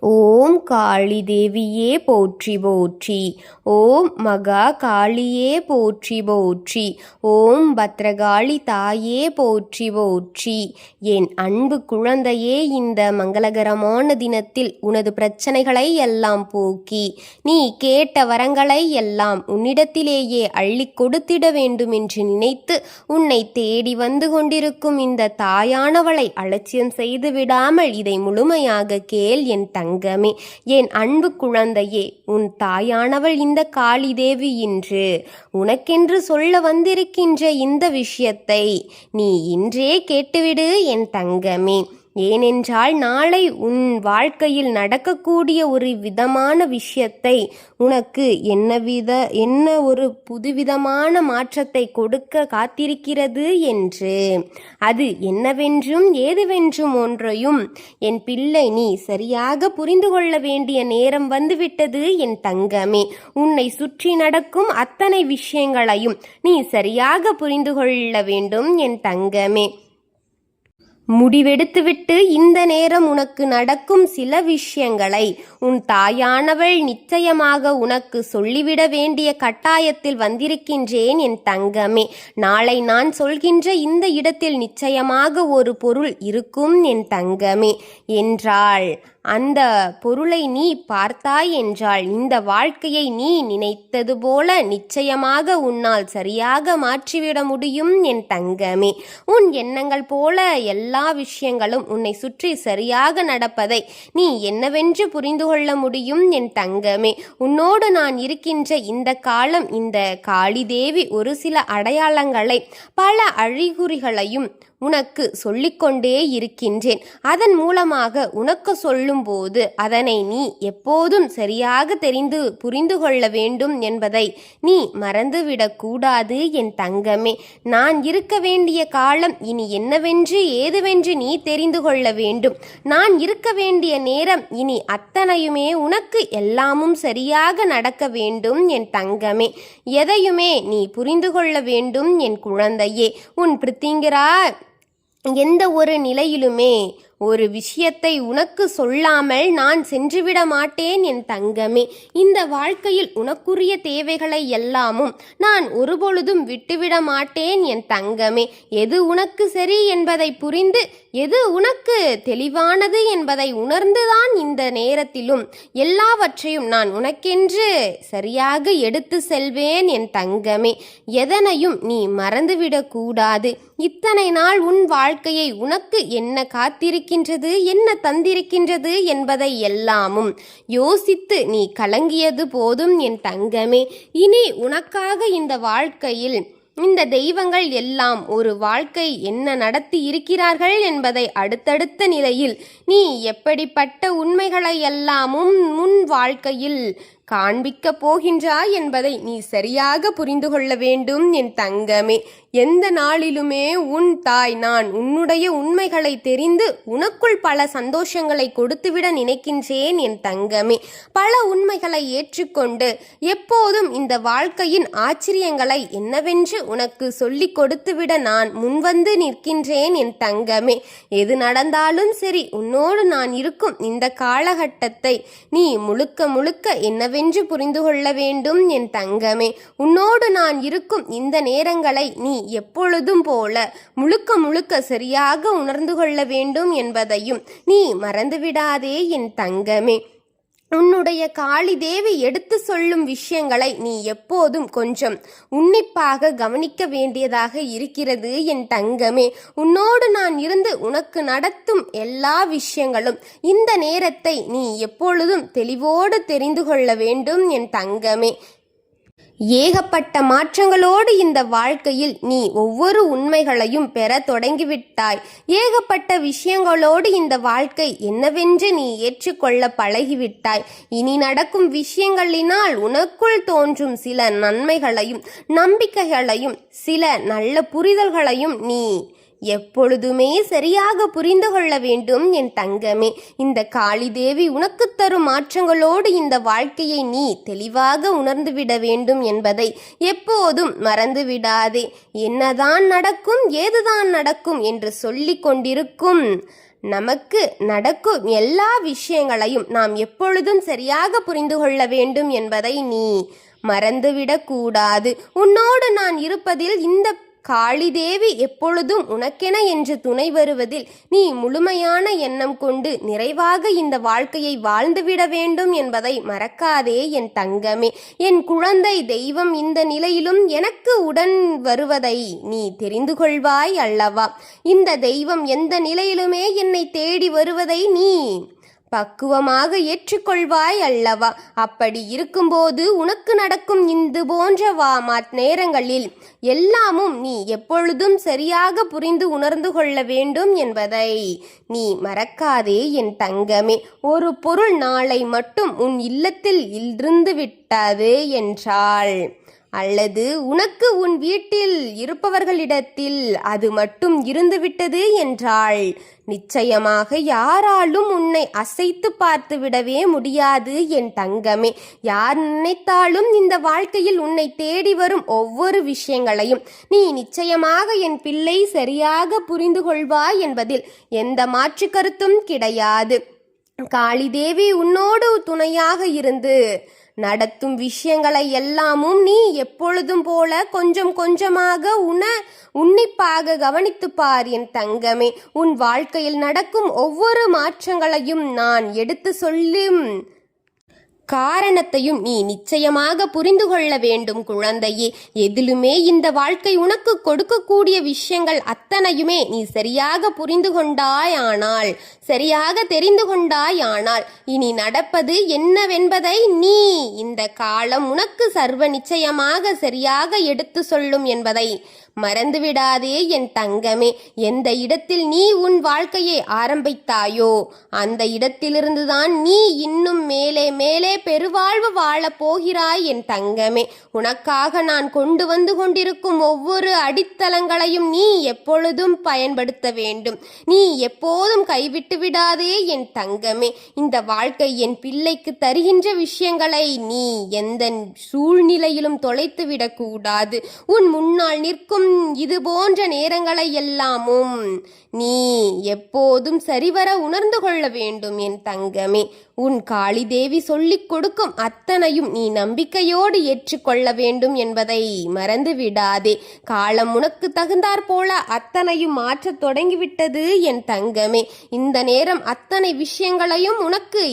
ஓம் காளி தேவியே போற்றி போற்றி. ஓம் மகா காளியே போற்றி போற்றி. ஓம் பத்ரகாளி தாயே போற்றி போற்றி. என் அன்பு குழந்தையே, இந்த மங்களகரமான தினத்தில் உனது பிரச்சனைகளை எல்லாம் போக்கி நீ கேட்ட வரங்களை எல்லாம் உன்னிடத்திலேயே அள்ளி கொடுத்திட வேண்டும் என்று நினைத்து உன்னை தேடி வந்து கொண்டிருக்கும் இந்த தாயானவளை அலட்சியம் செய்து விடாமல் இதை முழுமையாக கேள் என் தங்கமே. என் அன்பு குழந்தையே, உன் தாயானவள் இந்த காளி தேவி இன்று உனக்கென்று சொல்ல வந்திருக்கின்ற இந்த விஷயத்தை நீ இன்றே கேட்டுவிடு என் தங்கமே. ஏனென்றால் நாளை உன் வாழ்க்கையில் நடக்கக்கூடிய ஒரு விதமான விஷயத்தை உனக்கு என்ன ஒரு புதுவிதமான மாற்றத்தை கொடுக்க காத்திருக்கிறது என்று, அது என்னவென்றும் ஏதுவென்றும் ஒன்றையும் என் பிள்ளை நீ சரியாக புரிந்து கொள்ள வேண்டிய நேரம் வந்துவிட்டது என் தங்கமே. உன்னை சுற்றி நடக்கும் அத்தனை விஷயங்களையும் நீ சரியாக புரிந்து கொள்ள வேண்டும் என் தங்கமே. முடிவெடுத்துவிட்டு இந்த நேரம் உனக்கு நடக்கும் சில விஷயங்களை உன் தாயானவள் நிச்சயமாக உனக்கு சொல்லிவிட வேண்டிய கட்டாயத்தில் வந்திருக்கின்றேன் என் தங்கமே. நாளை நான் சொல்கின்ற இந்த இடத்தில் நிச்சயமாக ஒரு பொருள் இருக்கும் என் தங்கமே. என்றால் அந்த பொருளை நீ பார்த்தாய் என்றால் இந்த வாழ்க்கையை நீ நினைத்தது போல நிச்சயமாக உன்னால் சரியாக மாற்றிவிட முடியும் என் தங்கமே. உன் எண்ணங்கள் போல எல்லா விஷயங்களும் உன்னை சுற்றி சரியாக நடப்பதை நீ என்னவென்று புரிந்து கொள்ள முடியும் என் தங்கமே. உன்னோடு நான் இருக்கின்ற இந்த காலம் இந்த காளி தேவி ஒரு சில அடையாளங்களை பல அறிகுறிகளையும் உனக்கு சொல்லிக்கொண்டே இருக்கின்றேன். அதன் மூலமாக உனக்கு சொல்லும்போது அதனை நீ எப்போதும் சரியாக புரிந்து கொள்ள வேண்டும் என்பதை நீ மறந்துவிடக்கூடாது என் தங்கமே. நான் இருக்க வேண்டிய காலம் இனி என்னவென்று ஏதுவென்று நீ தெரிந்து கொள்ள வேண்டும். நான் இருக்க வேண்டிய நேரம் இனி அத்தனையுமே உனக்கு எல்லாமும் சரியாக நடக்க வேண்டும் என் தங்கமே. எதையுமே நீ புரிந்து கொள்ள வேண்டும் என் குழந்தையே. உன் பிரித்திங்கரா எந்த ஒரு நிலையிலுமே ஒரு விஷயத்தை உனக்கு சொல்லாமல் நான் சென்றுவிட மாட்டேன் என் தங்கமே. இந்த வாழ்க்கையில் உனக்குரிய தேவைகளை எல்லாமும் நான் ஒருபொழுதும் விட்டுவிட மாட்டேன் என் தங்கமே. எது உனக்கு சரி என்பதை புரிந்து எது உனக்கு தெளிவானது என்பதை உணர்ந்துதான் இந்த நேரத்திலும் எல்லாவற்றையும் நான் உனக்கென்று சரியாக எடுத்து செல்வேன் என் தங்கமே. எதனையும் நீ மறந்துவிடக்கூடாது. இத்தனை நாள் உன் வாழ்க்கையை உனக்கு என்ன காத்திருக்கின்றது, என்ன தந்திருக்கின்றது என்பதை எல்லாமும் யோசித்து நீ கலங்கியது போதும் என் தங்கமே. இனி உனக்காக இந்த வாழ்க்கையில் இந்த தெய்வங்கள் எல்லாம் ஒரு வாழ்க்கை என்ன நடத்தி இருக்கிறார்கள் என்பதை அடுத்தடுத்த நிலையில் நீ எப்படிப்பட்ட உண்மைகளை எல்லாமும் முன் வாழ்க்கையில் காண்பிக்கப் போகின்றாய் என்பதை நீ சரியாக புரிந்து கொள்ள வேண்டும் என் தங்கமே. எந்த நாளிலுமே உன் தாய் நான் உன்னுடைய உண்மைகளை தெரிந்து உனக்குள் பல சந்தோஷங்களை கொடுத்துவிட நினைக்கின்றேன் என் தங்கமே. பல உண்மைகளை ஏற்றுக்கொண்டு எப்போதும் இந்த வாழ்க்கையின் ஆச்சரியங்களை என்னவென்று உனக்கு சொல்லி கொடுத்துவிட நான் முன்வந்து நிற்கின்றேன் என் தங்கமே. எது நடந்தாலும் சரி, உன்னோடு நான் இருக்கும் இந்த காலகட்டத்தை நீ முழுக்க முழுக்க என்னவென்று புரிந்து கொள்ள வேண்டும் என் தங்கமே. உன்னோடு நான் இருக்கும் இந்த நேரங்களை நீ எப்பொழுதும் போல முழுக்க முழுக்க சரியாக உணர்ந்து கொள்ள வேண்டும் என்பதையும் நீ மறந்துவிடாதே என் தங்கமே. உன்னுடைய காளி தேவி எடுத்து சொல்லும் விஷயங்களை நீ எப்போதும் கொஞ்சம் உன்னிப்பாக கவனிக்க வேண்டியதாக இருக்கிறது என் தங்கமே. உன்னோடு நான் இருந்து உனக்கு நடத்தும் எல்லா விஷயங்களும் இந்த நேரத்தை நீ எப்பொழுதும் தெளிவோடு தெரிந்து கொள்ள வேண்டும் என் தங்கமே. ஏகப்பட்ட மாற்றங்களோடு இந்த வாழ்க்கையில் நீ ஒவ்வொரு உண்மைகளையும் பெற தொடங்கிவிட்டாய். ஏகப்பட்ட விஷயங்களோடு இந்த வாழ்க்கை என்னவென்று நீ ஏற்றுக்கொள்ள பழகிவிட்டாய். இனி நடக்கும் விஷயங்களினால் உனக்குள் தோன்றும் சில நன்மைகளையும் நம்பிக்கைகளையும் சில நல்ல புரிதல்களையும் நீ எப்பொழுதுமே சரியாக புரிந்து கொள்ள வேண்டும் என் தங்கமே. இந்த காளி தேவி உனக்கு தரும் மாற்றங்களோடு இந்த வாழ்க்கையை நீ தெளிவாக உணர்ந்துவிட வேண்டும் என்பதை எப்போதும் மறந்து விடாதே. என்னதான் நடக்கும், ஏதுதான் நடக்கும் என்று சொல்லி கொண்டிருக்கும் நமக்கு நடக்கும் எல்லா விஷயங்களையும் நாம் எப்பொழுதும் சரியாக புரிந்து கொள்ள வேண்டும் என்பதை நீ மறந்துவிடக்கூடாது. உன்னோடு நான் இருப்பதில் இந்த காளிதேவி எப்பொழுதும் உனக்கென என்று துணை வருவதில் நீ முழுமையான எண்ணம் கொண்டு நிறைவாக இந்த வாழ்க்கையை வாழ்ந்துவிட வேண்டும் என்பதை மறக்காதே என் தங்கமே. என் குழந்தை தெய்வம் இந்த நிலையிலும் எனக்கு உடன் வருவதை நீ தெரிந்து கொள்வாய் அல்லவா? இந்த தெய்வம் எந்த நிலையிலுமே என்னை தேடி வருவதை நீ பக்குவமாக ஏற்றுக்கொள்வாய் அல்லவா? அப்படி இருக்கும்போது உனக்கு நடக்கும் இது போன்ற நேரங்களில் எல்லாமும் நீ எப்பொழுதும் சரியாக புரிந்து உணர்ந்து கொள்ள வேண்டும் என்பதை நீ மறக்காதே என் தங்கமே. ஒரு பொருள் நாளை மட்டும் உன் இல்லத்தில் இருந்து விட்டது என்றால், அல்லது உனக்கு உன் வீட்டில் இருப்பவர்களிடத்தில் அது மட்டும் இருந்துவிட்டது என்றால், நிச்சயமாக யாராலும் உன்னை அசைத்து பார்த்து விடவே முடியாது என் தங்கமே. யார் நினைத்தாலும் இந்த வாழ்க்கையில் உன்னை தேடி வரும் ஒவ்வொரு விஷயங்களையும் நீ நிச்சயமாக என் பிள்ளை சரியாக புரிந்து கொள்வாய் என்பதில் எந்த மாற்று கருத்தும் கிடையாது. காளிதேவி உன்னோடு துணையாக இருந்து நடத்தும் விஷயங்களை எல்லாமும் நீ எப்பொழுதும் போல கொஞ்சம் கொஞ்சமாக உன்னிப்பாக கவனித்து பார் என் தங்கமே. உன் வாழ்க்கையில் நடக்கும் ஒவ்வொரு மாற்றங்களையும் நான் எடுத்து சொல்லும் காரணத்தையும் நீ நிச்சயமாக புரிந்து கொள்ள வேண்டும் குழந்தையே. எதிலுமே இந்த வாழ்க்கை உனக்கு கொடுக்கக்கூடிய விஷயங்கள் அத்தனையுமே நீ சரியாக புரிந்து கொண்டாயானால், சரியாக தெரிந்து கொண்டாயானால், இனி நடப்பது என்னவென்பதை நீ இந்த காலம் உனக்கு சர்வ நிச்சயமாக சரியாக எடுத்து சொல்லும் என்பதை மறந்துவிடாதே என் தங்கமே. எந்த இடத்தில் நீ உன் வாழ்க்கையை ஆரம்பித்தாயோ அந்த இடத்திலிருந்துதான் நீ இன்னும் மேலே மேலே பெருவாழ்வு வாழப் போகிறாய் என் தங்கமே. உனக்காக நான் கொண்டு வந்து கொண்டிருக்கும் ஒவ்வொரு அடித்தளங்களையும் நீ எப்பொழுதும் பயன்படுத்த வேண்டும். நீ எப்போதும் கைவிட்டு விடாதே என் தங்கமே. இந்த வாழ்க்கை என் பிள்ளைக்கு தருகின்ற விஷயங்களை நீ எந்த சூழ்நிலையிலும் தொலைத்து விடக்கூடாது. உன் முன்னால் நிற்கும் இது போன்ற நேரங்களை எல்லாமும் நீ எப்போதும் சரிவர உணர்ந்து கொள்ள வேண்டும் என் தங்கமே. உன் காளிதேவி சொல்லிக் கொடுக்கும் அத்தனையும் நீ நம்பிக்கையோடு ஏற்றுக்கொள்ள வேண்டும் என்பதை மறந்து விடாதே. காலம் உனக்கு தகுந்தாற் போல அத்தனையும் மாற்றத் தொடங்கிவிட்டது என் தங்கமே. இந்த நேரம் அத்தனை விஷயங்களையும் உனக்கு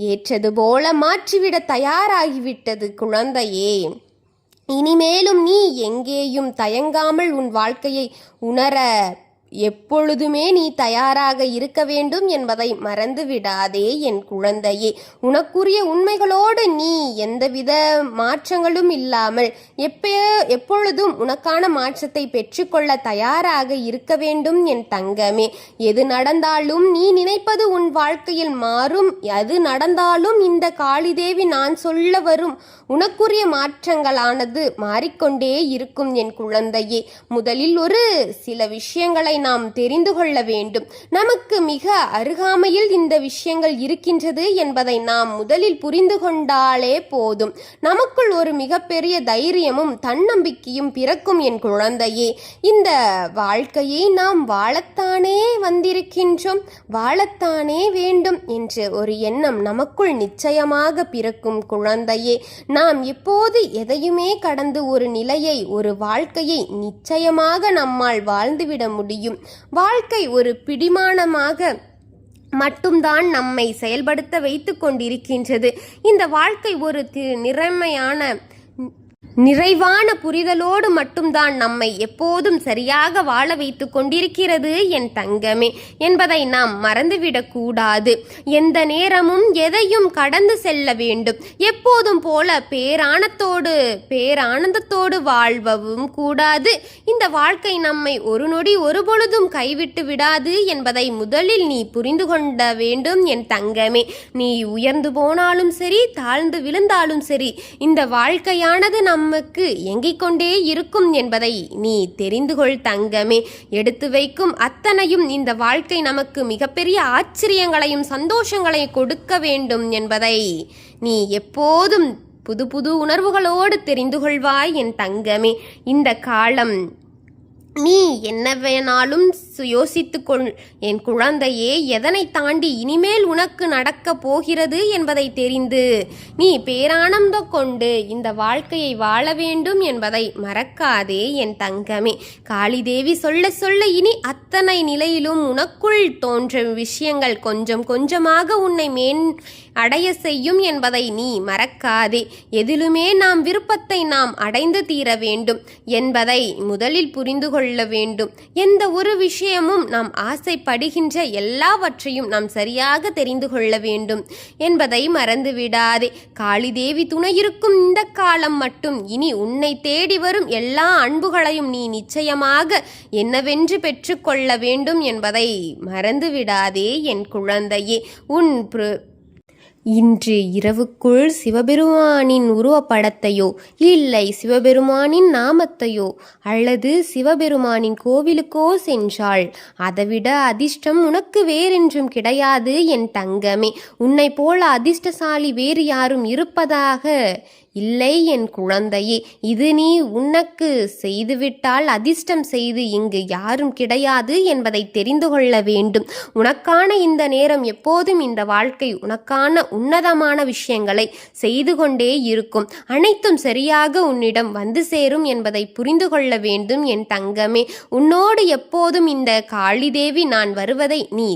ஏற்றது போல மாற்றிவிட தயாராகிவிட்டது குழந்தையே. இனிமேலும் நீ எங்கேயும் தயங்காமல் உன் வாழ்க்கையை உணர எப்பொழுதுமே நீ தயாராக இருக்க வேண்டும் என்பதை மறந்து விடாதே என் குழந்தையே. உனக்குரிய உண்மைகளோடு நீ எந்தவித மாற்றங்களும் இல்லாமல் எப்பொழுதும் உனக்கான மாற்றத்தை பெற்றுக்கொள்ள தயாராக இருக்க வேண்டும் என் தங்கமே. எது நடந்தாலும் நீ நினைப்பது உன் வாழ்க்கையில் மாறும். எது நடந்தாலும் இந்த காளிதேவி நான் சொல்ல வரும் உனக்குரிய மாற்றங்களானது மாறிக்கொண்டே இருக்கும் என் குழந்தையே. முதலில் ஒரு சில விஷயங்களை நாம் தெரிந்து கொள்ள வேண்டும். நமக்கு மிக அருகாமையில் இந்த விஷயங்கள் இருக்கின்றது என்பதை நாம் முதலில் புரிந்து கொண்டாலே போதும். நமக்குள் ஒரு மிகப்பெரிய தைரியமும் தன்னம்பிக்கையும் பிறக்கும் என் குழந்தையே. இந்த வாழ்க்கையை நாம் வாழத்தானே வந்திருக்கின்றோம், வாழத்தானே வேண்டும் என்ற ஒரு எண்ணம் நமக்குள் நிச்சயமாக பிறக்கும் குழந்தையே. நாம் எப்போது எதையுமே கடந்து ஒரு நிலையை, ஒரு வாழ்க்கையை நிச்சயமாக நம்மால் வாழ்ந்துவிட முடியும். வாழ்க்கை ஒரு பிடிமானமாக மட்டும்தான் நம்மை செயல்படுத்த வைத்து கொண்டிருக்கின்றது. இந்த வாழ்க்கை ஒரு நிறைவான புரிதலோடு மட்டும்தான் நம்மை எப்போதும் சரியாக வாழ வைத்து கொண்டிருக்கிறது என் தங்கமே என்பதை நாம் மறந்துவிடக் கூடாது. எந்த நேரமும் எதையும் கடந்து செல்ல வேண்டும். எப்போதும் போல பேரானந்தத்தோடு வாழ்வவும் கூடாது. இந்த வாழ்க்கை நம்மை ஒரு நொடி ஒரு பொழுதும் கைவிட்டு விடாது என்பதை முதலில் நீ புரிந்து கொள்ள வேண்டும் என் தங்கமே. நீ உயர்ந்து போனாலும் சரி, தாழ்ந்து விழுந்தாலும் சரி, இந்த வாழ்க்கையானது நமக்கு இயங்கிக் கொண்டே இருக்கும் என்பதை நீ தெரிந்து கொள் தங்கமே. எடுத்து வைக்கும் அத்தனையும் இந்த வாழ்க்கை நமக்கு மிகப்பெரிய ஆச்சரியங்களையும் சந்தோஷங்களையும் கொடுக்க வேண்டும் என்பதை நீ எப்போதும் புது புது உணர்வுகளோடு தெரிந்து கொள்வாய் என் தங்கமே. இந்த காலம் நீ என்ன வேணாலும் யோசித்துக்கொள் என் குழந்தையே. எதனை தாண்டி இனிமேல் உனக்கு நடக்கப் போகிறது என்பதை தெரிந்து நீ பேரானந்தம் கொண்டு இந்த வாழ்க்கையை வாழ வேண்டும் என்பதை மறக்காதே என் தங்கமே. காளிதேவி சொல்ல சொல்ல இனி அத்தனை நிலையிலும் உனக்குள் தோன்றும் விஷயங்கள் கொஞ்சம் கொஞ்சமாக உன்னை அடைய செய்யும் என்பதை நீ மறக்காதே. எதிலுமே நாம் விருப்பத்தை நாம் அடைந்து தீர வேண்டும் என்பதை முதலில் புரிந்து கொள்ள வேண்டும். எந்த ஒரு விஷயமும் நாம் ஆசைப்படுகின்ற எல்லாவற்றையும் நாம் சரியாக தெரிந்து கொள்ள வேண்டும் என்பதை மறந்துவிடாதே. காளிதேவி துணையிருக்கும் இந்த காலம் மட்டும் இனி உன்னை தேடி வரும் எல்லா அன்புகளையும் நீ நிச்சயமாக என்னவென்று பெற்றுக்கொள்ள வேண்டும் என்பதை மறந்துவிடாதே என் குழந்தையே. இன்று இரவுக்குள் சிவபெருமானின் உருவப்படத்தையோ இல்லை சிவபெருமானின் நாமத்தையோ அல்லது சிவபெருமானின் கோவிலுக்கோ சென்றாள். அதைவிட அதிர்ஷ்டம் உனக்கு வேறென்றும் கிடையாது என் தங்கமே. உன்னை போல அதிர்ஷ்டசாலி வேறு யாரும் இருப்பதாக இல்லை என் குழந்தையே. இது நீ உனக்கு செய்துவிட்டால் அதிர்ஷ்டம் செய்து இங்கு யாரும் கிடையாது என்பதை தெரிந்து கொள்ள வேண்டும். உனக்கான இந்த நேரம் எப்போதும் இந்த வாழ்க்கை உனக்கான உன்னதமான விஷயங்களை செய்து கொண்டே இருக்கும். அனைத்தும் சரியாக உன்னிடம் வந்து சேரும் என்பதை புரிந்து கொள்ள வேண்டும் என் தங்கமே. உன்னோடு எப்போதும் இந்த காளிதேவி நான் வருவதை நீ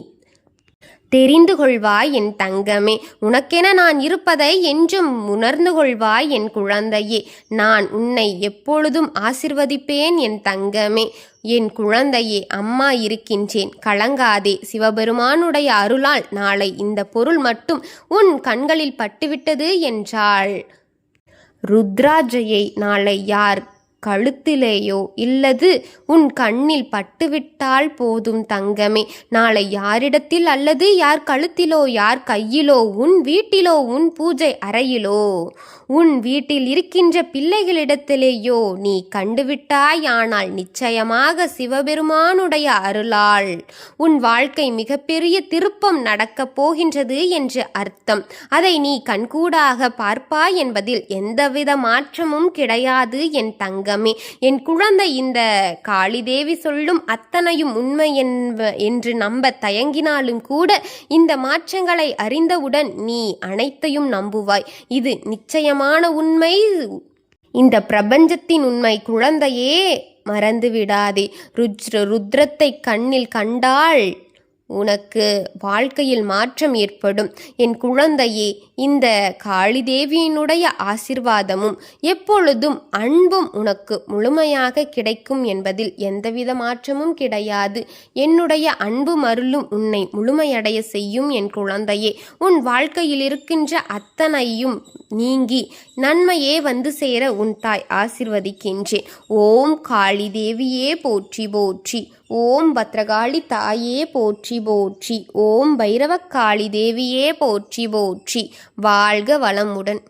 தெரிந்து கொள்வாய் என் தங்கமே. உனக்கென நான் இருப்பதை என்றும் உணர்ந்து கொள்வாய் என் குழந்தையே. நான் உன்னை எப்பொழுதும் ஆசிர்வதிப்பேன் என் தங்கமே. என் குழந்தையே, அம்மா இருக்கின்றேன், கலங்காதே. சிவபெருமானுடைய அருளால் நாளை இந்த பொருள் மட்டும் உன் கண்களில் பட்டுவிட்டது என்றாள் ருத்ராஜையை நாளை யார் கழுத்திலேயோ இல்லது உன் கண்ணில் பட்டுவிட்டால் போதும் தங்கமே. நாளை யாரிடத்தில் அல்லது யார் கழுத்திலோ யார் கையிலோ உன் வீட்டிலோ உன் பூஜை அறையிலோ உன் வீட்டில் இருக்கின்ற பிள்ளைகளிடத்திலேயோ நீ கண்டுவிட்டாயானால் நிச்சயமாக சிவபெருமானுடைய அருளால் உன் வாழ்க்கை மிகப்பெரிய திருப்பம் நடக்கப் போகின்றது என்று அர்த்தம். அதை நீ கண்கூடாக பார்ப்பாய் என்பதில் எந்தவித மாற்றமும் கிடையாது என் தங்கமே. என் குழந்தை, இந்த காளிதேவி சொல்லும் அத்தனையும் உண்மை என்று நம்ப தயங்கினாலும் கூட இந்த மாற்றங்களை அறிந்தவுடன் நீ அனைத்தையும் நம்புவாய். இது நிச்சயமான உண்மை, இந்த பிரபஞ்சத்தின் உண்மை. குழந்தையே, மறந்து விடாதே. ருத்ரத்தை கண்ணில் கண்டால் உனக்கு வாழ்க்கையில் மாற்றம் ஏற்படும். என் குழந்தையே, இந்த காளிதேவியினுடைய ஆசிர்வாதமும் எப்பொழுதும் அன்பும் உனக்கு முழுமையாக கிடைக்கும் என்பதில் எந்தவித மாற்றமும் கிடையாது. என்னுடைய அன்பும் அருளும் உன்னை முழுமையடைய செய்யும் என் குழந்தையே. உன் வாழ்க்கையில் இருக்கின்ற அத்தனையும் நீங்கி நன்மையே வந்து சேர உன் தாய் ஆசிர்வதிக்கின்றேன். ஓம் காளிதேவியே போற்றி போற்றி. ஓம் பத்ரகாளி தாயே போற்றி போற்றி. ஓம் பைரவக்காளி தேவியே போற்றி போற்றி. வாழ்க வளமுடன்.